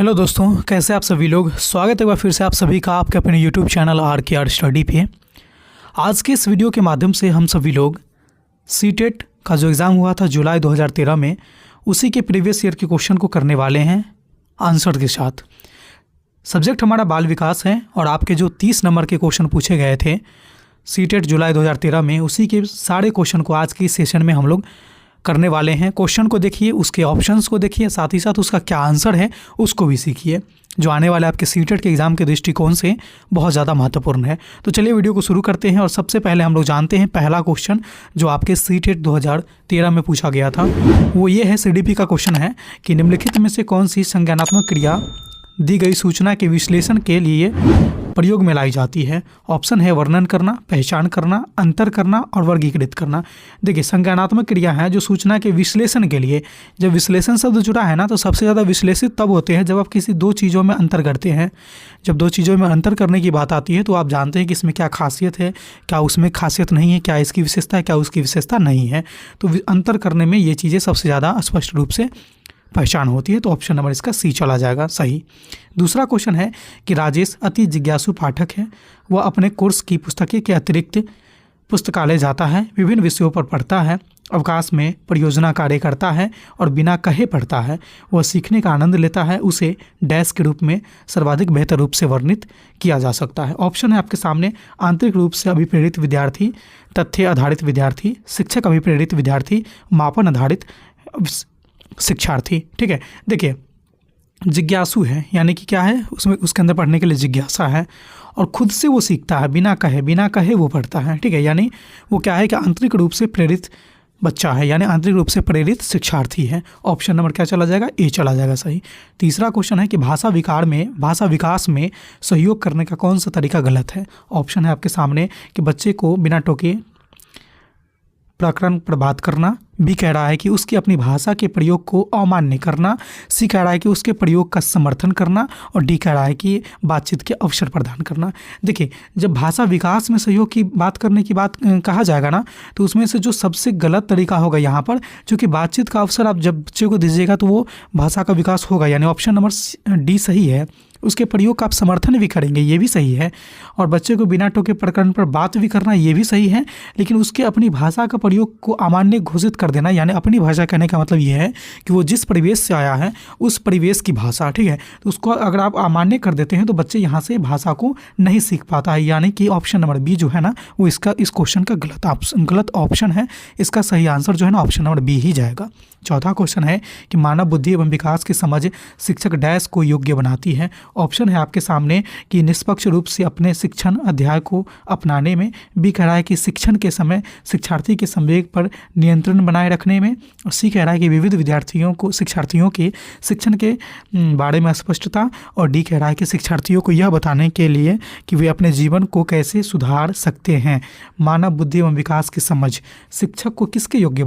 Hello दोस्तों, कैसे आप सभी लोग। स्वागत है एक बार फिर से आप सभी का आपके अपने यूट्यूब चैनल RKR स्टडी पे। आज के इस वीडियो के माध्यम से हम सभी लोग सीटेट का जो एग्ज़ाम हुआ था जुलाई 2013 में, उसी के प्रीवियस ईयर के क्वेश्चन को करने वाले हैं आंसर के साथ। सब्जेक्ट हमारा बाल विकास है और आपके जो 30 नंबर के क्वेश्चन पूछे गए थे सीटेट जुलाई 2013 में, उसी के सारे क्वेश्चन को आज की सेशन में हम लोग करने वाले हैं। क्वेश्चन को देखिए, उसके ऑप्शंस को देखिए, साथ ही साथ उसका क्या आंसर है उसको भी सीखिए, जो आने वाले आपके सीटेट के एग्ज़ाम के दृष्टिकोण से बहुत ज़्यादा महत्वपूर्ण है। तो चलिए वीडियो को शुरू करते हैं और सबसे पहले हम लोग जानते हैं पहला क्वेश्चन जो आपके सीटेट 2013 में पूछा गया था। वो ये है, CDP का क्वेश्चन है कि निम्नलिखित में से कौन सी संज्ञानात्मक क्रिया दी गई सूचना के विश्लेषण के लिए प्रयोग में लाई जाती है। ऑप्शन है वर्णन करना, पहचान करना, अंतर करना और वर्गीकृत करना। देखिए, संज्ञानात्मक क्रिया है जो सूचना के विश्लेषण के लिए, जब विश्लेषण शब्द जुड़ा है ना, तो सबसे ज़्यादा विश्लेषित तब होते हैं जब आप किसी दो चीज़ों में अंतर करते हैं। जब दो चीज़ों में अंतर करने की बात आती है तो आप जानते हैं कि इसमें क्या खासियत है, क्या उसमें खासियत नहीं है, क्या इसकी विशेषता है, क्या उसकी विशेषता नहीं है। तो अंतर करने में ये चीज़ें सबसे ज़्यादा स्पष्ट रूप से पहचान होती है। तो ऑप्शन नंबर इसका सी चला जाएगा सही। दूसरा क्वेश्चन है कि राजेश अति जिज्ञासु पाठक है। वह अपने कोर्स की पुस्तकें के अतिरिक्त पुस्तकालय जाता है, विभिन्न विषयों पर पढ़ता है, अवकाश में परियोजना कार्य करता है और बिना कहे पढ़ता है। वह सीखने का आनंद लेता है। उसे डैश के रूप में सर्वाधिक बेहतर रूप से वर्णित किया जा सकता है। ऑप्शन है आपके सामने आंतरिक रूप से अभिप्रेरित विद्यार्थी, तथ्य आधारित विद्यार्थी, शिक्षक अभिप्रेरित विद्यार्थी, मापन आधारित शिक्षार्थी। ठीक है, देखिए जिज्ञासु है यानी कि क्या है, उसमें उसके अंदर पढ़ने के लिए जिज्ञासा है और खुद से वो सीखता है, बिना कहे वो पढ़ता है। ठीक है, यानी वो क्या है कि आंतरिक रूप से प्रेरित बच्चा है, यानी आंतरिक रूप से प्रेरित शिक्षार्थी है। ऑप्शन नंबर क्या चला जाएगा, ए चला जाएगा सही। तीसरा क्वेश्चन है कि भाषा विकास में सहयोग करने का कौन सा तरीका गलत है। ऑप्शन है आपके सामने कि बच्चे को बिना टोके प्रकरण पर बात करना, बी कह रहा है कि उसकी अपनी भाषा के प्रयोग को अमान्य करना, सी कह रहा है कि उसके प्रयोग का समर्थन करना और डी कह रहा है कि बातचीत के अवसर प्रदान करना। देखिए, जब भाषा विकास में सहयोग की बात करने की बात कहा जाएगा ना, तो उसमें से जो सबसे गलत तरीका होगा यहाँ पर, क्योंकि बातचीत का अवसर आप जब बच्चे को दीजिएगा तो वो भाषा का विकास होगा, यानी ऑप्शन नंबर डी सही है। उसके प्रयोग का आप समर्थन भी करेंगे, ये भी सही है। और बच्चे को बिना टोके प्रकरण पर बात भी करना, ये भी सही है। लेकिन उसके अपनी भाषा का प्रयोग को अमान्य घोषित कर देना, यानी अपनी भाषा कहने का मतलब ये है कि वो जिस परिवेश से आया है उस परिवेश की भाषा, ठीक है, तो उसको अगर आप अमान्य कर देते हैं तो बच्चे यहाँ से भाषा को नहीं सीख पाता है। यानी कि ऑप्शन नंबर बी जो है ना, वो इस क्वेश्चन का गलत ऑप्शन है। इसका सही आंसर जो है ना, ऑप्शन नंबर बी ही जाएगा। चौथा क्वेश्चन है कि मानव बुद्धि एवं विकास की समझ शिक्षक डैश को योग्य बनाती है। ऑप्शन है आपके सामने कि निष्पक्ष रूप से अपने शिक्षण अध्याय को अपनाने में, बी कह रहा है कि शिक्षण के समय शिक्षार्थी के संवेग पर नियंत्रण बनाए रखने में, और सी कह रहा है कि विविध शिक्षार्थियों के शिक्षण के बारे में स्पष्टता, और डी कह रहा है कि शिक्षार्थियों को यह बताने के लिए कि वे अपने जीवन को कैसे सुधार सकते हैं। मानव बुद्धि एवं विकास की समझ शिक्षक को किसके योग्य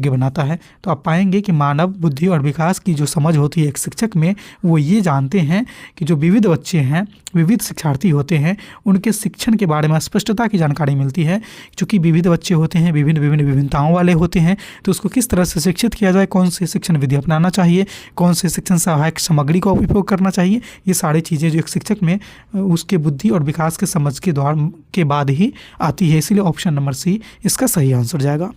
बनाता है, तो आप पाएंगे कि मानव बुद्धि और विकास की जो समझ होती है एक शिक्षक में, वो ये जानते हैं कि जो विविध बच्चे हैं, विविध शिक्षार्थी होते हैं, उनके शिक्षण के बारे में स्पष्टता की जानकारी मिलती है। क्योंकि विविध बच्चे होते हैं, विभिन्नताओं वाले होते हैं, तो उसको किस तरह से शिक्षित किया जाए, कौन से शिक्षण विधि अपनाना चाहिए, कौन से शिक्षण सहायक सामग्री का उपयोग करना चाहिए, ये सारी चीज़ें जो एक शिक्षक में उसके बुद्धि और विकास के समझ के बाद ही आती है। इसीलिए ऑप्शन नंबर सी इसका सही आंसर जाएगा।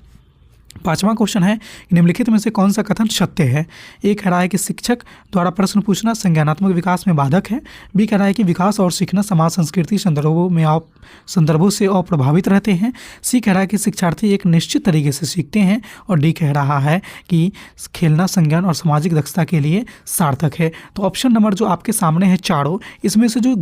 पांचवा क्वेश्चन है, निम्नलिखित में से कौन सा कथन सत्य है। ए कह रहा है कि शिक्षक द्वारा प्रश्न पूछना संज्ञानात्मक विकास में बाधक है, बी कह रहा है कि विकास और सीखना समाज संस्कृति संदर्भों से अप्रभावित रहते हैं, सी कह रहा है कि शिक्षार्थी एक निश्चित तरीके से सीखते हैं, और डी कह रहा है कि खेलना संज्ञान और सामाजिक दक्षता के लिए सार्थक है। तो ऑप्शन नंबर जो आपके सामने है चारों, इसमें से जो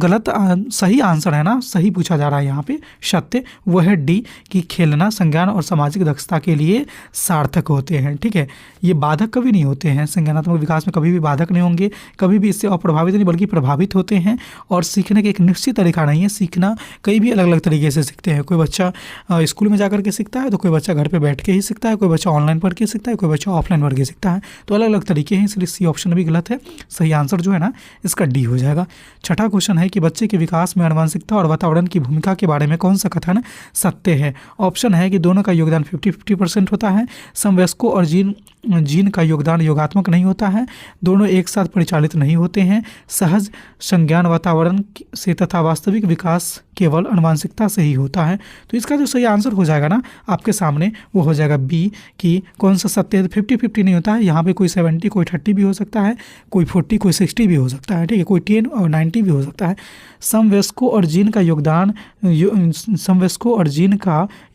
सही आंसर है ना, सही पूछा जा रहा है यहाँ पे सत्य, वो है डी कि खेलना संज्ञान और सामाजिक दक्षता के लिए सार्थक होते हैं। ठीक है, ये बाधक कभी नहीं होते हैं, संज्ञानात्मक विकास में कभी भी बाधक नहीं होंगे, कभी भी इससे अप्रभावित नहीं बल्कि प्रभावित होते हैं। और सीखने का एक निश्चित तरीका नहीं है, सीखना कई भी अलग अलग तरीके से सीखते हैं। कोई बच्चा स्कूल में जाकर के सीखता है, तो कोई बच्चा घर पे बैठ के ही सीखता है, कोई बच्चा ऑनलाइन पढ़ के सीखता है, कोई बच्चा ऑफलाइन पढ़ के सीखता है, तो अलग अलग तरीके हैं। इसलिए सी ऑप्शन भी गलत है। सही आंसर जो है ना, इसका डी हो जाएगा। छठा क्वेश्चन है कि बच्चे के विकास में आनुवंशिकता और वातावरण की भूमिका के बारे में कौन सा कथन सत्य है। ऑप्शन है कि दोनों का योगदान 50-50% होता है, है। समवयस्कों और जीन का योगदान योगात्मक नहीं होता है। दोनों एक साथ परिचालित नहीं होते हैं। सहज संज्ञान वातावरण से तथा वास्तविक विकास केवल आनुवंशिकता से ही होता है। तो इसका जो सही आंसर हो जाएगा ना आपके सामने वो हो जाएगा बी, कि कौन सा सत्य है। 50-50 नहीं होता है, यहाँ पे कोई 70 कोई 30 भी हो सकता है, कोई 40 कोई 60 भी हो सकता है, ठीक है, कोई 10 और 90 भी हो सकता है। समवयस्कों और जीन का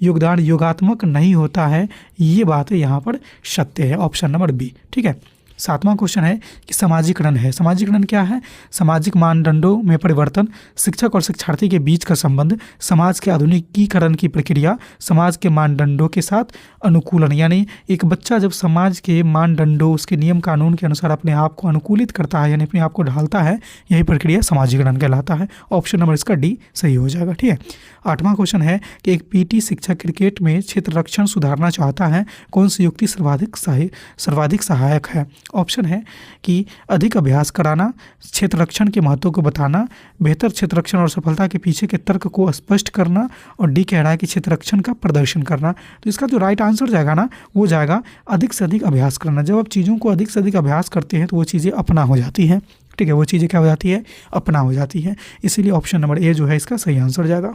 योगदान योगात्मक नहीं होता है, ये बात यहाँ पर सत्य है, ऑप्शन नंबर बी, ठीक है। 7वां क्वेश्चन है कि सामाजिकरण है। सामाजिकरण क्या है? सामाजिक मानदंडों में परिवर्तन, शिक्षक और शिक्षार्थी के बीच का संबंध, समाज के आधुनिकीकरण की प्रक्रिया, समाज के मानदंडों के साथ अनुकूलन। यानी एक बच्चा जब समाज के मानदंडों, उसके नियम कानून के अनुसार अपने आप को अनुकूलित करता है, यानी अपने आप को ढालता है, यही प्रक्रिया सामाजिकरण कहलाता है। ऑप्शन नंबर इसका डी सही हो जाएगा, ठीक है। 8वां क्वेश्चन है कि एक पीटी शिक्षक क्रिकेट में क्षेत्ररक्षण सुधारना चाहता है, कौन सी युक्ति सर्वाधिक सहायक है? ऑप्शन है कि अधिक अभ्यास कराना, क्षेत्ररक्षण के महत्व को बताना, बेहतर क्षेत्ररक्षण और सफलता के पीछे के तर्क को स्पष्ट करना, और डी कह रहा है कि क्षेत्ररक्षण का प्रदर्शन करना। तो इसका जो राइट आंसर जाएगा ना वो जाएगा अधिक से अधिक अभ्यास करना। जब आप चीज़ों को अधिक से अधिक अभ्यास करते हैं तो वो चीज़ें अपना हो जाती हैं, ठीक है, वो चीज़ें क्या हो जाती है? अपना हो जाती है। इसीलिए ऑप्शन नंबर ए जो है इसका सही आंसर जाएगा।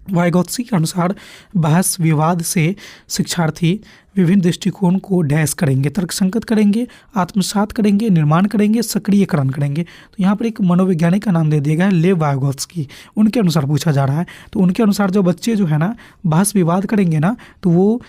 वाइगोत्स्की के अनुसार बहस विवाद से शिक्षार्थी विभिन्न दृष्टिकोण को डैश करेंगे, तर्कसंगत करेंगे, आत्मसात करेंगे, निर्माण करेंगे, सक्रियकरण करेंगे। तो यहाँ पर एक मनोवैज्ञानिक का नाम दे दिया गया है, लेव वाइगोत्स्की। उनके अनुसार पूछा जा रहा है। तो उनके अनुसार जो बच्चे जो है ना बहस विवाद करेंगे ना तो वो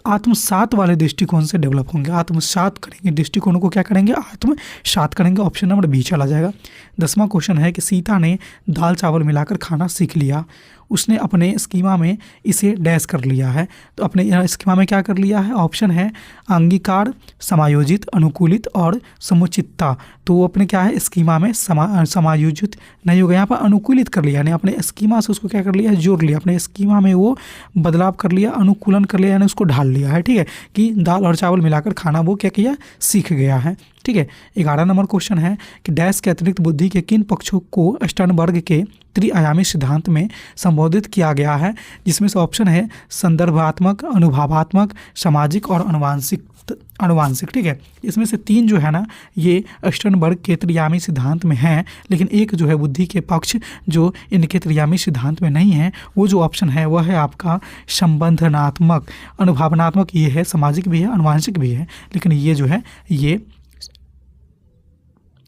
आत्मसात वाले दृष्टिकोण से डेवलप होंगे, आत्मसात करेंगे, दृष्टिकोण को क्या करेंगे? आत्मसात करेंगे। ऑप्शन नंबर बी चला जाएगा। 10वां क्वेश्चन है कि सीता ने दाल चावल मिलाकर खाना सीख लिया, उसने अपने स्कीमा में इसे डैश कर लिया है। तो अपने स्कीमा में क्या कर लिया है? ऑप्शन है अंगीकार, समायोजित, अनुकूलित और समुचितता। तो वो अपने क्या है स्कीमा में समायोजित नहीं होगा, यहाँ पर अनुकूलित कर लिया, यानी अपने स्कीमा से उसको क्या कर लिया है? जोड़ लिया, अपने स्कीमा में वो बदलाव कर लिया, अनुकूलन कर लिया, यानी उसको ढाल लिया है, ठीक है, कि दाल और चावल मिलाकर खाना वो क्या किया? सीख गया है, ठीक है। 11 नंबर क्वेश्चन है कि डैश के अतिरिक्त बुद्धि के किन पक्षों को स्टर्नबर्ग के त्रिआयामी सिद्धांत में संबोधित किया गया है? जिसमें से ऑप्शन है संदर्भात्मक, अनुभवात्मक, सामाजिक और अनुवांशिक, ठीक है। इसमें से 3 जो है ना ये स्टर्नबर्ग के त्रिआयामी सिद्धांत में हैं, लेकिन एक जो है बुद्धि के पक्ष जो इनके त्रिआयामी सिद्धांत में नहीं है, वो जो ऑप्शन है वह है आपका संबंधनात्मक, अनुभवात्मक ये है, सामाजिक भी है, अनुवांशिक भी है, लेकिन ये जो है ये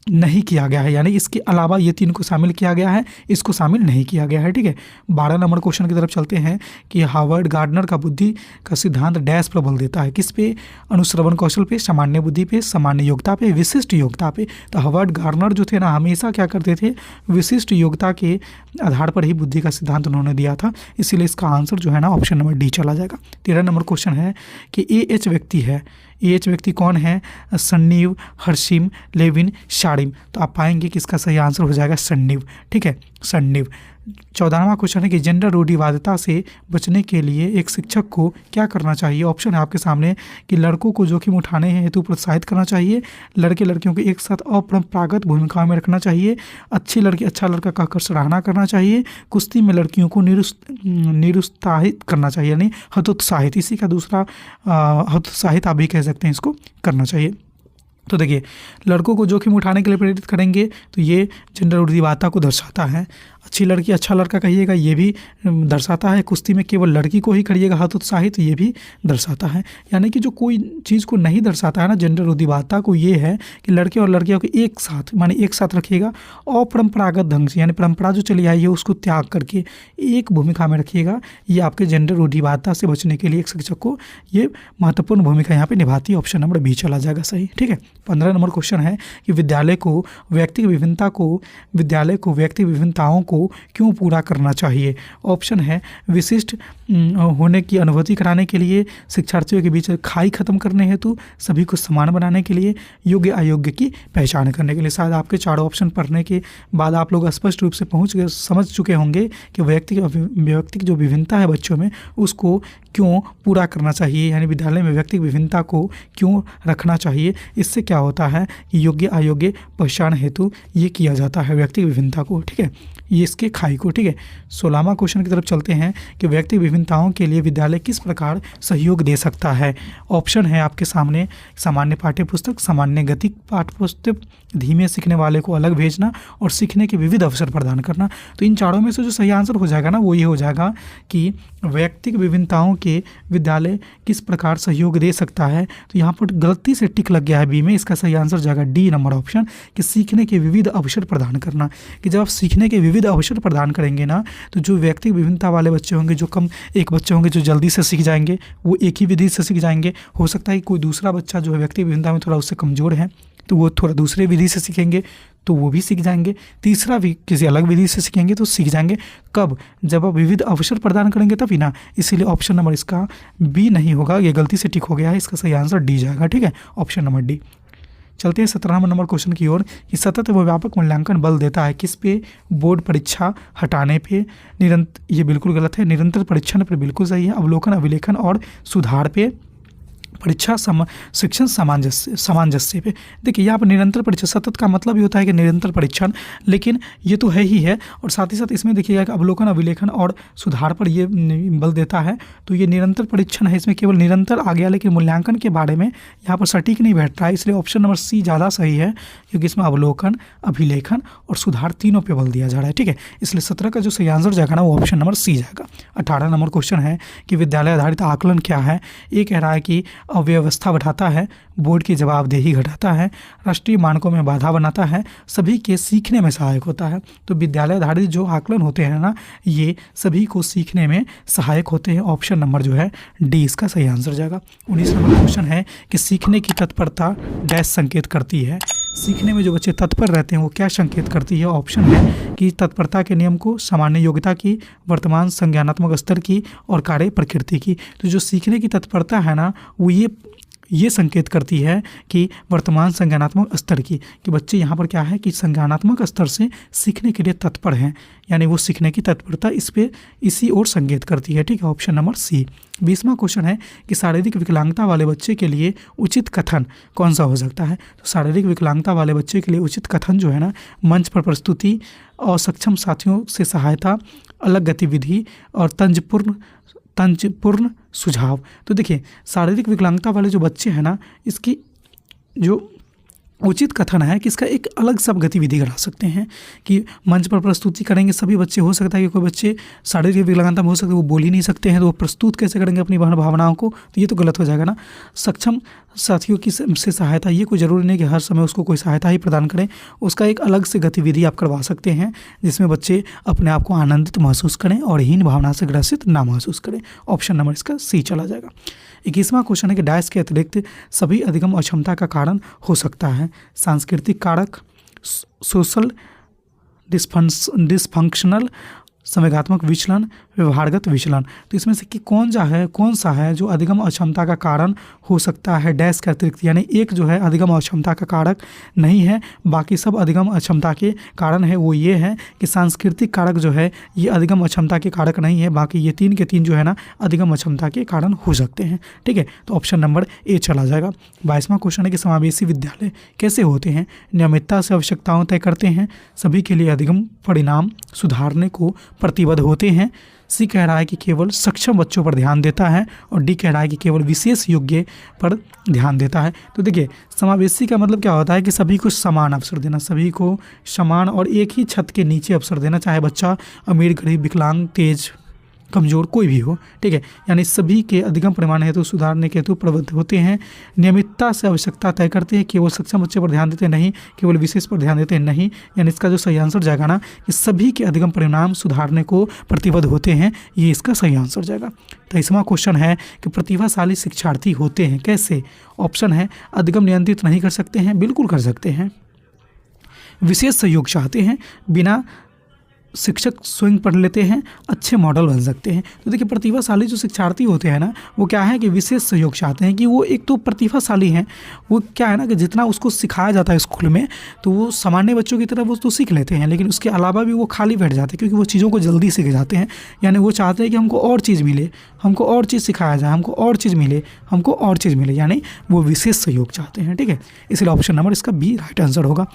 नहीं किया गया है, यानी इसके अलावा ये 3 को शामिल किया गया है, इसको शामिल नहीं किया गया है, ठीक है। 12 नंबर क्वेश्चन की तरफ चलते हैं कि हार्वर्ड गार्डनर का बुद्धि का सिद्धांत डैश पर बल देता है, किस पे? अनुश्रवण कौशल पे, सामान्य बुद्धि पे, सामान्य योग्यता पे, विशिष्ट योग्यता पे। तो हार्वर्ड गार्डनर जो थे ना हमेशा क्या करते थे? विशिष्ट योग्यता के आधार पर ही बुद्धि का सिद्धांत उन्होंने दिया था, इसीलिए इसका आंसर जो है ना ऑप्शन नंबर डी चला जाएगा। 13 नंबर क्वेश्चन है कि एएच व्यक्ति है, एएच व्यक्ति कौन है? सन्नीव, हर्षिम, लेविन, शारिम। तो आप पाएंगे कि इसका सही आंसर हो जाएगा सन्नीव, ठीक है, सन्नीव। 14वां क्वेश्चन है कि जेंडर रूढ़िवादिता से बचने के लिए एक शिक्षक को क्या करना चाहिए? ऑप्शन है आपके सामने कि लड़कों को जोखिम उठाने हेतु प्रोत्साहित करना चाहिए, लड़के लड़कियों को एक साथ अपरंपरागत भूमिकाओं में रखना चाहिए, अच्छी लड़की अच्छा लड़का कहकर सराहना करना चाहिए, कुश्ती में लड़कियों को निरुत्साहित करना चाहिए, यानी हतोत्साहित, इसी का दूसरा हतोत्साहित आप भी कह सकते हैं, इसको करना चाहिए। तो देखिए लड़कों को जोखिम उठाने के लिए प्रेरित करेंगे तो ये जेंडर रूढ़िवादिता को दर्शाता है। अच्छी लड़की अच्छा लड़का कहिएगा ये भी दर्शाता है। कुश्ती में केवल लड़की को ही करिएगा हतोत्साहित, ये भी दर्शाता है। यानी कि जो कोई चीज़ को नहीं दर्शाता है ना जेंडर रूढ़िवादिता को, ये है कि लड़के और लड़कियों को एक साथ माने एक साथ रखिएगा, अपरंपरागत ढंग से यानी परंपरा जो चली आई है उसको त्याग करके एक भूमिका में रखिएगा। ये आपके जेंडर रूढ़िवादिता से बचने के लिए एक शिक्षक को ये महत्वपूर्ण भूमिका यहाँ पर निभाती है। ऑप्शन नंबर बी चला जाएगा सही, ठीक है। 15 नंबर क्वेश्चन है कि विद्यालय को व्यक्ति विभिन्नताओं को क्यों पूरा करना चाहिए? ऑप्शन है विशिष्ट होने की अनुभूति कराने के लिए, शिक्षार्थियों के बीच खाई खत्म करने हेतु, सभी को समान बनाने के लिए, योग्य अयोग्य की पहचान करने के लिए। शायद आपके चारों ऑप्शन पढ़ने के बाद आप लोग स्पष्ट रूप से समझ चुके होंगे कि व्यक्ति की जो विभिन्नता है बच्चों में उसको क्यों पूरा करना चाहिए, यानी विद्यालय में व्यक्ति विभिन्नता को क्यों रखना चाहिए। इससे क्या होता है कि योग्य अयोग्य पहचान हेतु ये किया जाता है व्यक्ति विभिन्नता को, ठीक है। ये इसके खाई को। ठीक है, 16वां क्वेश्चन की तरफ चलते हैं कि व्यक्ति विभिन्नताओं के लिए विद्यालय किस प्रकार सहयोग दे सकता है। ऑप्शन है आपके सामने, सामान्य पाठ्यपुस्तक, सामान्य गति पाठ्यपुस्तक, धीमे सीखने वाले को अलग भेजना और सीखने के विविध अवसर प्रदान करना। तो इन चारों में से जो सही आंसर हो जाएगा ना वो ये हो जाएगा कि व्यक्तिगत विभिन्नताओं के विद्यालय किस प्रकार सहयोग दे सकता है। तो यहाँ पर गलती से टिक लग गया है बी में, इसका सही आंसर जाएगा डी नंबर ऑप्शन, कि सीखने के विविध अवसर प्रदान करना। कि जब आप सीखने के विविध अवसर प्रदान करेंगे ना तो जो व्यक्तिगत विभिन्नता वाले बच्चे होंगे, जो कम एक बच्चे होंगे जो जल्दी से सीख जाएंगे, वो एक ही विधि से सीख जाएंगे। हो सकता है कि कोई दूसरा बच्चा जो है व्यक्तिगत विभिन्नता में थोड़ा उससे कमज़ोर है तो वो थोड़ा दूसरे विधि से सीखेंगे तो वो भी सीख जाएंगे, तीसरा भी किसी अलग विधि से सीखेंगे तो सीख जाएंगे। कब? जब आप विविध अवसर प्रदान करेंगे तभी ना। इसीलिए ऑप्शन नंबर इसका बी नहीं होगा, ये गलती से टिक हो गया है, इसका सही आंसर डी जाएगा। ठीक है, ऑप्शन नंबर डी। चलते हैं 17वां नंबर क्वेश्चन की ओर कि सतत व व्यापक मूल्यांकन बल देता है किस पे? बोर्ड परीक्षा हटाने पे, ये बिल्कुल गलत है। निरंतर परीक्षण पर बिल्कुल सही है। अवलोकन, अभिलेखन और सुधार पे, परीक्षा शिक्षण सामंजस्य पे। देखिए यहाँ पर निरंतर परीक्षण, सतत का मतलब ही होता है कि निरंतर परीक्षण, लेकिन ये तो है ही है। और साथ ही साथ इसमें देखिएगा कि अवलोकन, अभिलेखन और सुधार पर ये बल देता है। तो ये निरंतर परीक्षण है, इसमें केवल निरंतर आ गया, लेकिन मूल्यांकन के बारे में यहाँ पर सटीक नहीं बैठ रहा है। इसलिए ऑप्शन नंबर सी ज़्यादा सही है, क्योंकि इसमें अवलोकन, अभिलेखन और सुधार तीनों पे बल दिया जा रहा है। ठीक है, इसलिए 17 का जो सही आंसर जाएगा ना वो ऑप्शन नंबर सी जाएगा। 18 नंबर क्वेश्चन है कि विद्यालय आधारित आकलन क्या है। ये कह रहा है कि अव्यवस्था बढ़ाता है, बोर्ड की जवाबदेही घटाता है, राष्ट्रीय मानकों में बाधा बनाता है, सभी के सीखने में सहायक होता है। तो विद्यालय आधारित जो आकलन होते हैं ना, ये सभी को सीखने में सहायक होते हैं। ऑप्शन नंबर जो है डी इसका सही आंसर जाएगा। 19 नंबर क्वेश्चन है कि सीखने की तत्परता डैश संकेत करती है। सीखने में जो बच्चे तत्पर रहते हैं वो क्या संकेत करती है। ऑप्शन है कि तत्परता के नियम को, सामान्य योग्यता की, वर्तमान संज्ञानात्मक स्तर की और कार्य प्रकृति की। तो जो सीखने की तत्परता है ना वो ये संकेत करती है कि वर्तमान संज्ञानात्मक स्तर की, कि बच्चे यहाँ पर क्या है कि संज्ञानात्मक स्तर से सीखने के लिए तत्पर हैं, यानी वो सीखने की तत्परता इसी ओर संकेत करती है। ठीक है, ऑप्शन नंबर सी। 20वां क्वेश्चन है कि शारीरिक विकलांगता वाले बच्चे के लिए उचित कथन कौन सा हो सकता है। तो शारीरिक विकलांगता वाले बच्चे के लिए उचित कथन जो है ना, मंच पर प्रस्तुति, असक्षम साथियों से सहायता, अलग गतिविधि और तंजपूर्ण सुझाव। तो देखिए शारीरिक विकलांगता वाले जो बच्चे हैं ना, इसकी जो उचित कथन है कि इसका एक अलग सब गतिविधि करा सकते हैं कि मंच पर प्रस्तुति करेंगे सभी बच्चे। हो सकता है कि कोई बच्चे शारीरिक विकलांगता में हो सकता है वो बोल ही नहीं सकते हैं, तो वो प्रस्तुत कैसे करेंगे अपनी भावनाओं को, तो ये तो गलत हो जाएगा ना। सक्षम साथियों की से सहायता, ये कोई ज़रूरी नहीं कि हर समय उसको कोई सहायता ही प्रदान करें, उसका एक अलग से गतिविधि आप करवा सकते हैं जिसमें बच्चे अपने आप को आनंदित महसूस करें और हीन भावना से ग्रसित ना महसूस करें। ऑप्शन नंबर इसका सी चला जाएगा। 21वां क्वेश्चन है कि डैश के अतिरिक्त सभी अधिगम अक्षमता का कारण हो सकता है। सांस्कृतिक कारक, सोशल डिसफंक्शनल, संवेगात्मक विचलन, व्यवहारगत विचलन। तो इसमें से कि कौन सा है जो अधिगम अक्षमता का कारण हो सकता है डैश के अतिरिक्त, यानी एक जो है अधिगम अक्षमता का कारक नहीं है, बाकी सब अधिगम अक्षमता के कारण है। वो ये है कि सांस्कृतिक कारक जो है ये अधिगम अक्षमता के कारक नहीं है, बाकी ये 3 के 3 जो है ना अधिगम अक्षमता के कारण हो सकते हैं। ठीक है, तो ऑप्शन नंबर ए चला जाएगा। 22वां क्वेश्चन है कि समावेशी विद्यालय कैसे होते हैं। नियमितता से आवश्यकताओं तय करते हैं, सभी के लिए अधिगम परिणाम सुधारने को प्रतिबद्ध होते हैं। सी कह रहा है कि केवल सक्षम बच्चों पर ध्यान देता है और डी कह रहा है कि केवल विशेष योग्य पर ध्यान देता है। तो देखिए समावेशी का मतलब क्या होता है कि सभी को समान अवसर देना, सभी को समान और एक ही छत के नीचे अवसर देना, चाहे बच्चा अमीर, गरीब, विकलांग, तेज, कमज़ोर कोई भी हो। ठीक है, यानी सभी के अधिगम परिमाण हेतु सुधारने के हेतु प्रबद्ध होते हैं। नियमितता से आवश्यकता तय करते हैं, केवल सक्षम बच्चे पर ध्यान देते नहीं, केवल विशेष पर ध्यान देते नहीं, यानी इसका जो सही आंसर जाएगा ना कि सभी के अधिगम परिणाम सुधारने को प्रतिबद्ध होते हैं, ये इसका सही आंसर जाएगा। 23वां क्वेश्चन है कि प्रतिभाशाली शिक्षार्थी होते हैं कैसे। ऑप्शन है अधिगम नियंत्रित नहीं कर सकते हैं, बिल्कुल कर सकते हैं। विशेष सहयोग चाहते हैं, बिना शिक्षक स्वयं पढ़ लेते हैं, अच्छे मॉडल बन सकते हैं। तो देखिए प्रतिभाशाली जो शिक्षार्थी होते हैं ना वो क्या है कि विशेष सहयोग चाहते हैं, कि वो एक तो प्रतिभाशाली हैं, वो क्या है ना कि जितना उसको सिखाया जाता है स्कूल में तो वो सामान्य बच्चों की तरह वो तो सीख लेते हैं, लेकिन उसके अलावा भी वो खाली बैठ जाते हैं क्योंकि वो चीज़ों को जल्दी सीख जाते हैं। यानी वो चाहते हैं कि हमको और चीज़ मिले, हमको और चीज़ सिखाया जाए, हमको और चीज़ मिले, हमको और चीज़ मिले, यानी वो विशेष सहयोग चाहते हैं। ठीक है, इसलिए ऑप्शन नंबर इसका बी राइट आंसर होगा।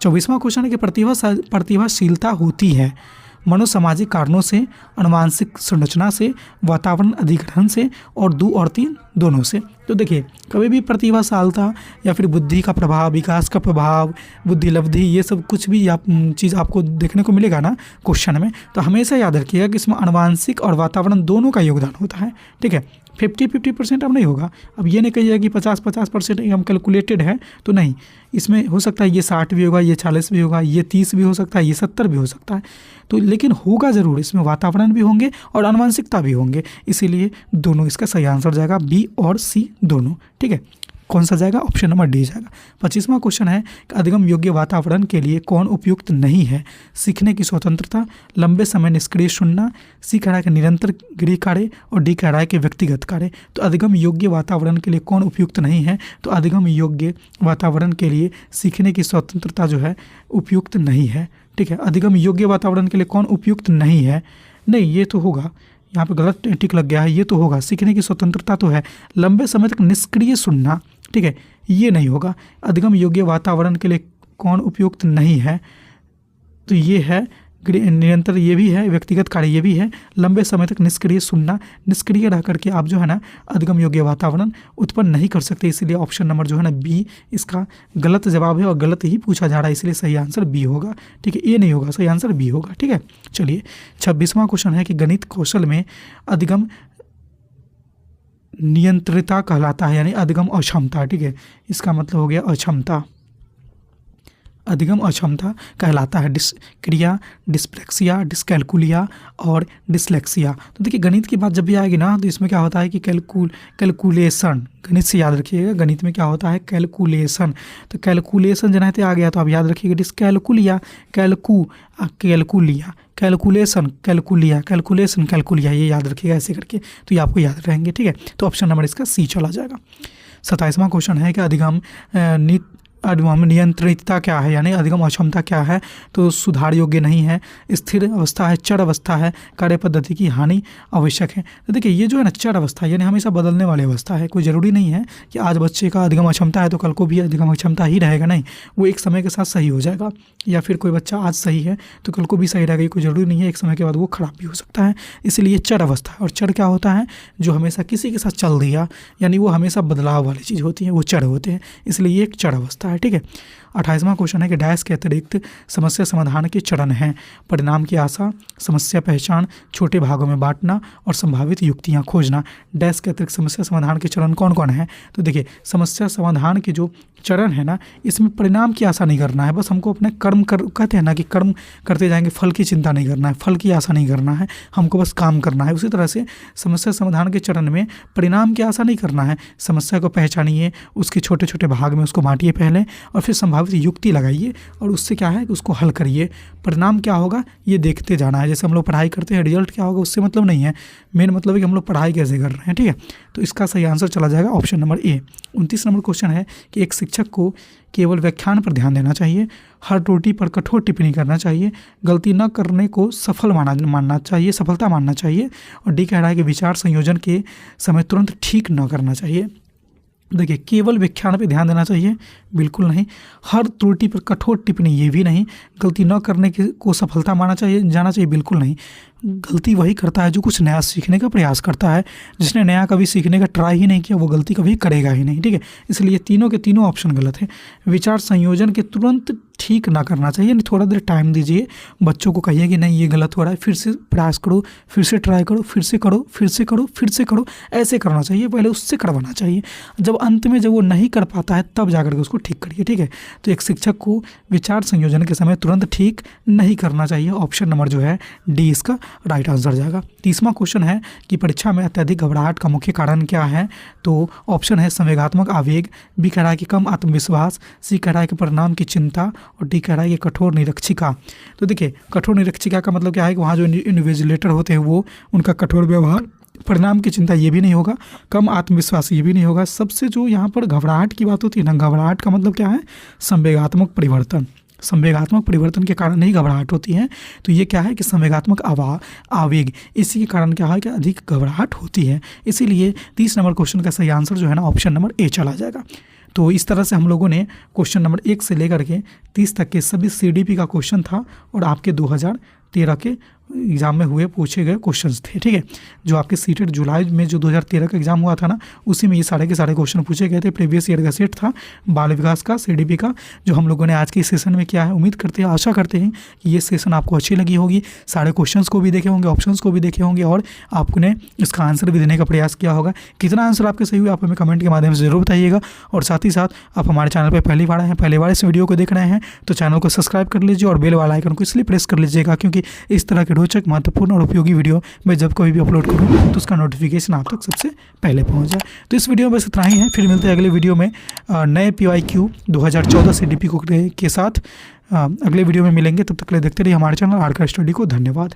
24वां क्वेश्चन है कि प्रतिभाशीलता होती है मनोसामाजिक कारणों से, आनुवांशिक संरचना से, वातावरण अधिग्रहण से और 2 और 3 दोनों से। तो देखिए कभी भी प्रतिभाशालता या फिर बुद्धि का प्रभाव, विकास का प्रभाव, बुद्धि लब्धि, ये सब कुछ भी आप चीज़ आपको देखने को मिलेगा ना क्वेश्चन में, तो हमेशा याद रखिएगा कि इसमें आनुवांशिक और वातावरण दोनों का योगदान होता है। ठीक है, 50-50% अब नहीं होगा। अब ये नहीं कहिएगा कि 50-50% हम कैलकुलेटेड है, तो नहीं, इसमें हो सकता है ये 60 भी होगा, ये 40 भी होगा, ये 30 भी हो सकता है, ये 70 भी हो सकता है। तो लेकिन होगा ज़रूर, इसमें वातावरण भी होंगे और आनुवंशिकता भी होंगे, इसीलिए दोनों इसका सही आंसर जाएगा, बी और सी दोनों। ठीक है, कौन सा जाएगा? ऑप्शन नंबर डी जाएगा। 25वां क्वेश्चन है कि अधिगम योग्य वातावरण के लिए कौन उपयुक्त नहीं है? सीखने की स्वतंत्रता, लंबे समय निष्क्रिय सुनना, सी कह रहा है कि निरंतर गृह कार्य और डी कह रहा है कि व्यक्तिगत कार्य। तो अधिगम योग्य वातावरण के लिए कौन उपयुक्त नहीं है? तो अधिगम योग्य वातावरण के लिए सीखने की स्वतंत्रता जो है उपयुक्त नहीं है। ठीक है, अधिगम योग्य वातावरण के लिए कौन उपयुक्त नहीं है? नहीं, ये तो होगा, यहाँ पे गलत टिक लग गया है, ये तो होगा, सीखने की स्वतंत्रता तो है। लंबे समय तक निष्क्रिय सुनना, ठीक है, ये नहीं होगा। अधिगम योग्य वातावरण के लिए कौन उपयुक्त नहीं है? तो ये है निरंतर, ये भी है, व्यक्तिगत कार्य ये भी है, लंबे समय तक निष्क्रिय सुनना, निष्क्रिय रह करके आप जो है ना अधिगम योग्य वातावरण उत्पन्न नहीं कर सकते, इसलिए ऑप्शन नंबर जो है ना बी इसका गलत जवाब है और गलत ही पूछा जा रहा है, इसलिए सही आंसर बी होगा। ठीक है, ए नहीं होगा, सही आंसर बी होगा। ठीक है, चलिए 26वां क्वेश्चन है कि गणित कौशल में अधिगम नियंत्रिता कहलाता है, यानी अधिगम अक्षमता। ठीक है, इसका मतलब हो गया अक्षमता, अधिगम अक्षमता कहलाता है। डिस्क्रिया, डिस्प्लेक्सिया, डिस्कैलकुलिया और डिसलेक्सिया। तो देखिए गणित की बात जब भी आएगी ना, तो इसमें क्या होता है कि कैलकुलेशन, गणित से याद रखिएगा, गणित में क्या होता है? कैलकुलेशन। तो कैलकुलेशन जनाते आ गया तो आप याद रखिएगा डिस्कैलकुलिया, कैलकुलिया, कैलकुलेशन, कैलकुलिया, कैलकुलेशन, कैलकुलिया, ये याद रखिएगा ऐसे करके, तो ये आपको याद रहेंगे। ठीक है, तो ऑप्शन नंबर इसका सी चला जाएगा। 27वां क्वेश्चन है कि अधिगम नियंत्रितता क्या है, यानी अधिगम अक्षमता क्या है? तो सुधार योग्य नहीं है, स्थिर अवस्था है, चर अवस्था है, कार्य पद्धति की हानि आवश्यक है। तो देखिए ये जो है ना चर अवस्था, यानी हमेशा बदलने वाली अवस्था है। कोई ज़रूरी नहीं है कि आज बच्चे का अधिगम अक्षमता है तो कल को भी अधिगम अक्षमता ही रहेगा, नहीं, वो एक समय के साथ सही हो जाएगा। या फिर कोई बच्चा आज सही है तो कल को भी सही रहेगा, कोई ज़रूरी नहीं है, एक समय के बाद वो खराब भी हो सकता है। इसलिए चर अवस्था है, और चर क्या होता है? जो हमेशा किसी के साथ चल दिया, यानी वो हमेशा बदलाव वाली चीज़ होती है, वो चर होते हैं, इसलिए ये एक चर अवस्था है। ठीक है, 28वां क्वेश्चन है कि डैश के अतिरिक्त समस्या समाधान के चरण हैं। परिणाम की आशा, समस्या पहचान, छोटे भागों में बांटना और संभावित युक्तियां खोजना। डैश के अतिरिक्त समस्या समाधान के चरण कौन कौन है? तो देखिए समस्या समाधान के जो चरण है ना, इसमें परिणाम की आशा नहीं करना है, बस हमको अपने कहते हैं ना कि कर्म करते जाएंगे, फल की चिंता नहीं करना है, फल की आशा नहीं करना है, हमको बस काम करना है। उसी तरह से समस्या समाधान के चरण में परिणाम की आशा नहीं करना है, समस्या को पहचानिए, उसके छोटे छोटे भाग में उसको बांटिए पहले, और फिर संभावित युक्ति लगाइए और उससे क्या है कि उसको हल करिए। परिणाम क्या होगा ये देखते जाना है। जैसे हम लोग पढ़ाई करते हैं, रिजल्ट क्या होगा उससे मतलब नहीं है, मेन मतलब है कि हम लोग पढ़ाई कैसे कर रहे हैं। ठीक है, तो इसका सही आंसर चला जाएगा option number A. 29 number question है कि एक शिक्षक को केवल व्याख्यान पर ध्यान देना चाहिए, हर त्रुटि पर कठोर टिप्पणी करना चाहिए, गलती न करने को मानना चाहिए, सफलता मानना चाहिए, और डी कह रहा है कि विचार संयोजन के समय तुरंत ठीक न करना चाहिए। देखिए केवल व्याख्यान पे ध्यान देना चाहिए, बिल्कुल नहीं, हर त्रुटि पर कठोर टिप्पणी, ये भी नहीं, गलती न करने को सफलता माना जाना चाहिए, बिल्कुल नहीं। गलती वही करता है जो कुछ नया सीखने का प्रयास करता है, जिसने नया कभी सीखने का ट्राई ही नहीं किया वो गलती कभी करेगा ही नहीं। ठीक है, इसलिए तीनों के तीनों ऑप्शन गलत है। विचार संयोजन के तुरंत ठीक ना करना चाहिए, नहीं, थोड़ा देर टाइम दीजिए, बच्चों को कहिए कि नहीं ये गलत हो रहा है, फिर से प्रयास करो, फिर से ट्राई करो, फिर से करो, फिर से करो, फिर से करो, ऐसे करना चाहिए, पहले उससे करवाना चाहिए। जब अंत में जब वो नहीं कर पाता है तब जाकर के उसको ठीक करिए। ठीक है, तो एक शिक्षक को विचार संयोजन के समय तुरंत ठीक नहीं करना चाहिए, ऑप्शन नंबर जो है डी इसका राइट आंसर जाएगा। 30वां क्वेश्चन है कि परीक्षा में अत्यधिक घबराहट का मुख्य कारण क्या है? तो ऑप्शन है संवेगात्मक आवेग, बी कह रहा है कि कम आत्मविश्वास, सी कह रहा है कि परिणाम की चिंता, और डी कह रहा है कि कठोर निरीक्षिका। तो देखिए कठोर निरीक्षिका का मतलब क्या है कि वहाँ जो इन्विजिलेटर होते हैं वो उनका कठोर व्यवहार, परिणाम की चिंता ये भी नहीं होगा, कम आत्मविश्वास ये भी नहीं होगा। सबसे जो यहाँ पर घबराहट की बात होती है ना, घबराहट का मतलब क्या है? संवेगात्मक परिवर्तन, संवेगात्मक परिवर्तन के कारण ही घबराहट होती है। तो ये क्या है कि संवेगात्मक आवेग, इसी के कारण क्या है कि अधिक घबराहट होती है। इसीलिए 30 नंबर क्वेश्चन का सही आंसर जो है ना ऑप्शन नंबर ए चला जाएगा। तो इस तरह से हम लोगों ने क्वेश्चन नंबर 1 से लेकर के 30 तक के सभी CDP का क्वेश्चन था और आपके 2013 के एग्ज़ाम में हुए पूछे गए क्वेश्चंस थे। ठीक है, जो आपके सीटेट जुलाई में जो 2013 का एग्ज़ाम हुआ था ना, उसी में ये सारे के सारे क्वेश्चन पूछे गए थे। प्रीवियस ईयर का सेट था बाल विकास का, CDP का, जो हम लोगों ने आज के सेशन में किया है। उम्मीद करते हैं, आशा करते हैं कि ये सेशन आपको अच्छी लगी होगी। सारे क्वेश्चंस को भी देखे होंगे, ऑप्शंस को भी देखे होंगे और आपने इसका आंसर भी देने का प्रयास किया होगा। कितना आंसर आपके सही हुआ आप हमें कमेंट के माध्यम से जरूर बताइएगा। और साथ ही साथ आप हमारे चैनल पर पहली बार आए हैं, पहली बार इस वीडियो को देख रहे हैं, तो चैनल को सब्सक्राइब कर लीजिए और बेल वाला आइकन को इसलिए प्रेस कर लीजिएगा क्योंकि इस तरह के रोचक, महत्वपूर्ण और उपयोगी वीडियो मैं जब कभी भी अपलोड करूँ तो उसका नोटिफिकेशन आप तक सबसे पहले पहुँच जाए। तो इस वीडियो में बस इतना ही है, फिर मिलते हैं अगले वीडियो में नए PYQ 2014 CDP को के साथ। अगले वीडियो में मिलेंगे, तब तक के लिए देखते रहिए हमारे चैनल आर के आर स्टडी को। धन्यवाद।